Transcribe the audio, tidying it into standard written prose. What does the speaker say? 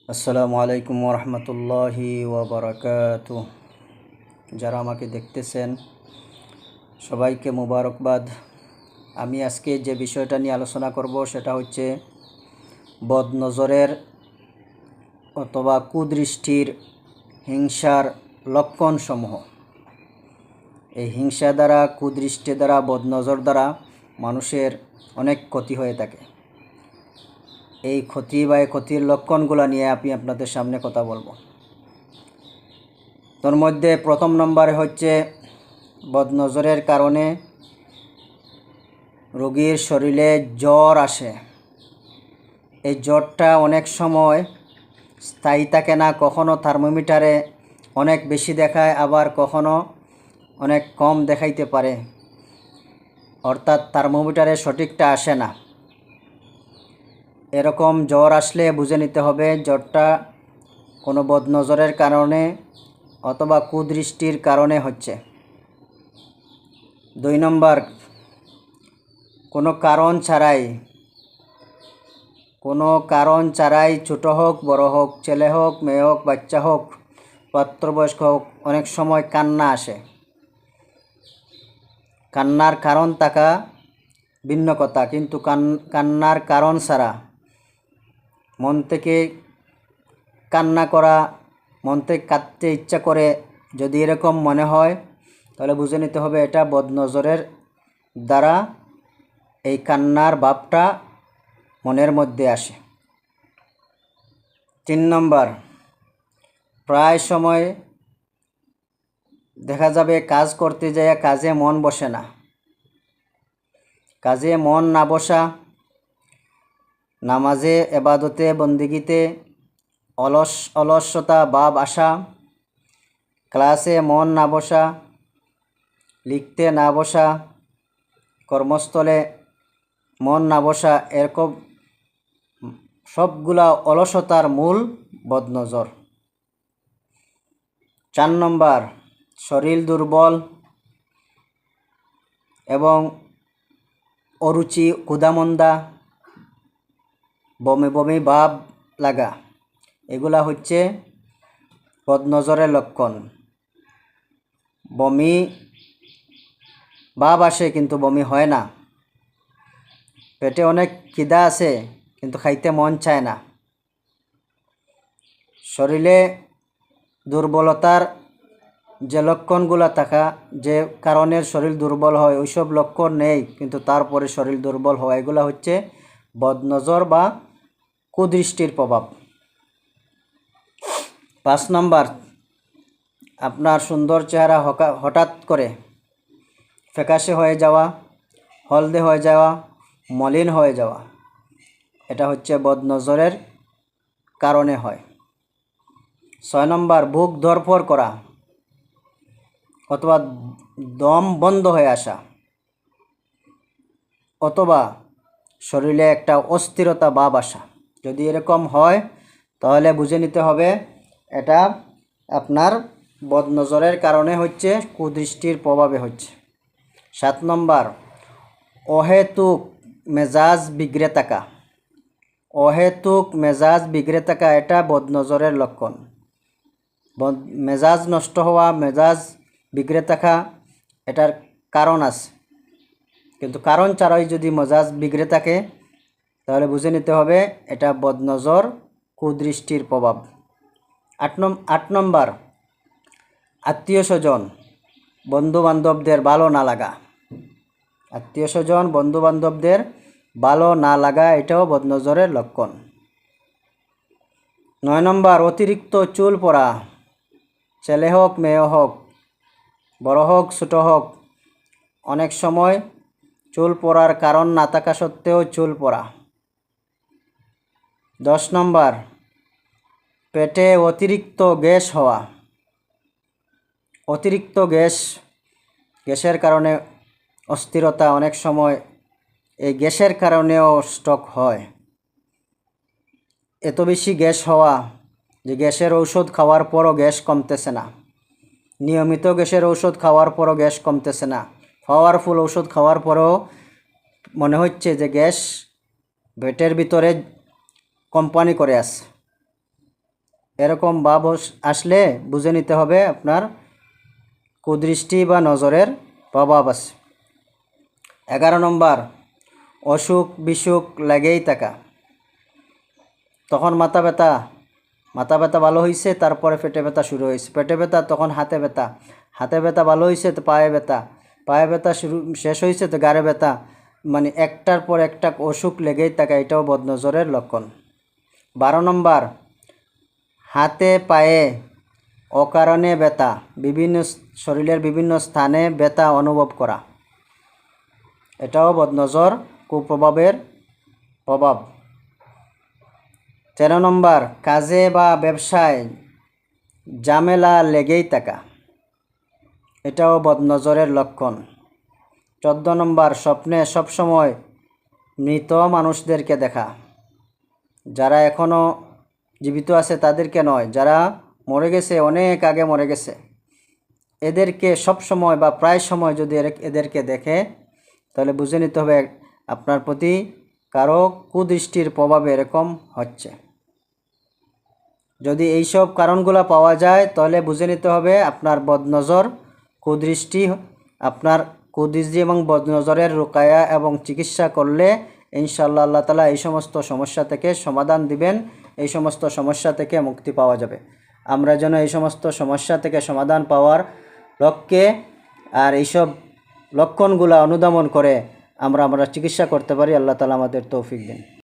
আসসালামু আলাইকুম ওরহমতুল্লাহি ওবরাকাতুহ। যারা আমাকে দেখতেছেন সবাইকে মুবারকবাদ। আমি আজকে যে বিষয়টা নিয়ে আলোচনা করব সেটা হচ্ছে বদনজরের অথবা কুদৃষ্টির হিংসার লক্ষণসমূহ। এই হিংসা দ্বারা, কুদৃষ্টি দ্বারা, বদনজর দ্বারা মানুষের অনেক ক্ষতি হয়ে থাকে। এই ক্ষতি বা এই ক্ষতির লক্ষণগুলো নিয়ে আমি আপনাদের সামনে কথা বলবো। তোর মধ্যে প্রথম নম্বরে হচ্ছে বদনজরের কারণে রোগীর শরীরে জ্বর আসে। এই জ্বরটা অনেক সময় স্থায়ী থাকে না, কখনো থার্মোমিটারে অনেক বেশি দেখায়, আবার কখনো অনেক কম দেখাইতে পারে, অর্থাৎ থার্মোমিটারে সঠিকটা আসে না। এরকম জ্বর আসলে বুঝে নিতে হবে জ্বরটা কোনো বদনজরের কারণে অথবা কুদৃষ্টির কারণে হচ্ছে। 2 নম্বর, কোনো কারণ ছাড়াই ছোটো হোক বড় হোক, ছেলে হোক মেয়ে হোক বাচ্চা হোক প্রাপ্তবয়স্ক হোক, অনেক সময় কান্না আসে। কান্নার কারণ থাকা ভিন্ন কথা, কিন্তু কান্নার কারণ ছাড়া মন থেকে কান্না করা, মন থেকে কাঁদতে ইচ্ছা করে, যদি এরকম মনে হয় তাহলে বুঝে নিতে হবে এটা বদনজরের দ্বারা এই কান্নার ভাবটা মনের মধ্যে আসে। 3 নম্বর, প্রায় সময় দেখা যাবে কাজ করতে যায় কাজে মন বসে না। কাজে মন না বসা, নামাজে এবাদতে বন্দিগিতে অলসতা ভাব আসা, ক্লাসে মন না বসা, লিখতে না বসা, কর্মস্থলে মন না বসা, এরকম সবগুলা অলসতার মূল বদনজর। 4 নম্বর, শরীর দুর্বল এবং অরুচি, ক্ষুধামন্দা, বমি বমি ভাব লাগা, এগুলা হচ্ছে বদনজরের লক্ষণ। বমি ভাব আসে কিন্তু বমি হয় না। পেটে অনেক খিদা আছে কিন্তু খাইতে মন চায় না। শরীরে দুর্বলতার যে লক্ষণগুলো থাকা, যে কারণে শরীর দুর্বল হয়, ওইসব লক্ষণ নেই কিন্তু তারপরে শরীর দুর্বল হয়, এগুলো হচ্ছে বদনজর বা কুদৃষ্টির প্রভাব। 5 নম্বর, আপনার সুন্দর চেহারা হঠাৎ করে ফ্যাকাশে হয়ে যাওয়া, হলদে হয়ে যাওয়া, মলিন হয়ে যাওয়া, এটা হচ্ছে বদনজরের কারণে হয়। 6 নম্বর, বুক ধড়ফড় করা অথবা দম বন্ধ হয়ে আসা, অথবা শরীরে একটা অস্থিরতা ভাব আসা। যদি এরকম হয় তাহলে বুঝে নিতে হবে এটা আপনার বদনজরের কারণে হচ্ছে, কুদৃষ্টির প্রভাবে হচ্ছে। 7 নম্বর, অহেতুক মেজাজ বিগড়ে থাকা। অহেতুক মেজাজ বিগড়ে থাকা এটা বদনজরের লক্ষণ। মেজাজ নষ্ট হওয়া, মেজাজ বিগড়ে থাকা, এটার কারণ আছে, কিন্তু কারণ ছাড়াই যদি মেজাজ বিগড়ে থাকে তাহলে বুঝে নিতে হবে এটা বদনজর, কুদৃষ্টির প্রভাব। 8 নম্বর, আত্মীয় স্বজন বন্ধু বান্ধবদের ভালো না লাগা। আত্মীয় স্বজন বন্ধু বান্ধবদের ভালো না লাগা, এটাও বদনজরের লক্ষণ। 9 নম্বর, অতিরিক্ত চুল পড়া। ছেলে হোক মেয়ে হোক, বড় হোক ছোটো হোক, অনেক সময় চুল পড়ার কারণ না থাকা সত্ত্বেও চুল পড়া। 10 নম্বর, পেটে অতিরিক্ত গ্যাস হওয়া। অতিরিক্ত গ্যাসের কারণে অস্থিরতা, অনেক সময় এই গ্যাসের কারণেও স্ট্রোক হয়। এত বেশি গ্যাস হওয়া যে গ্যাসের ঔষধ খাওয়ার পরও গ্যাস কমতেছে না, নিয়মিত গ্যাসের ঔষধ খাওয়ার পরও গ্যাস কমতেছে না, পাওয়ারফুল ঔষধ খাওয়ার পরেও মনে হচ্ছে যে গ্যাস পেটের ভিতরে কোম্পানি করে আছে। এরকম ভাব আসলে বুঝে নিতে হবে আপনার কুদৃষ্টি বা নজরের প্রভাব আছে। 11 নম্বর, অসুখ বিসুখ লেগেই থাকা। তখন মাথা ব্যথা ভালো হয়েছে, তারপরে পেটে ব্যথা শুরু হয়েছে, পেটে ব্যথা, তখন হাতে ব্যথা ভালো হয়েছে তো পায়ে ব্যথা শেষ হয়েছে তো গাড়ে ব্যথা, মানে একটার পর একটা অসুখ লেগেই থাকা, এটাও বদনজরের লক্ষণ। 12 নম্বর, হাতে পায়ে অকারণে ব্যথা, শরীরের বিভিন্ন স্থানে ব্যথা অনুভব করা, এটাও বদনজর কুপ্রভাবের প্রভাব। 13 নম্বর, কাজে বা ব্যবসায় ঝামেলা লেগেই থাকা, এটাও বদনজরের লক্ষণ। 14 নম্বর, স্বপ্নে সবসময় মৃত মানুষদেরকে দেখা, যারা এখনও জীবিত আছে তাদেরকে নয়, যারা মরে গেছে, অনেক আগে মরে গেছে, এদেরকে সব সময় বা প্রায় সময় যদি এদেরকে দেখে, তাহলে বুঝে নিতে হবে আপনার প্রতি কারো কুদৃষ্টির প্রভাবে এরকম হচ্ছে। যদি এইসব কারণগুলো পাওয়া যায়, তাহলে বুঝে নিতে হবে আপনার বদনজর, কুদৃষ্টি। আপনার কুদৃষ্টি এবং বদনজরের রুকায়া এবং চিকিৎসা করলে ইনশাআল্লাহ আল্লাহ তাআলা এই সমস্ত সমস্যা থেকে সমাধান দিবেন, এই সমস্ত সমস্যা থেকে মুক্তি পাওয়া যাবে। আমরা যেন এই সমস্ত সমস্যা থেকে সমাধান পাওয়ার লক্ষ্যে আর এইসব লক্ষণগুলো অনুধাবন করে আমরা চিকিৎসা করতে পারি। আল্লাহ তাআলা আমাদের তৌফিক দিন।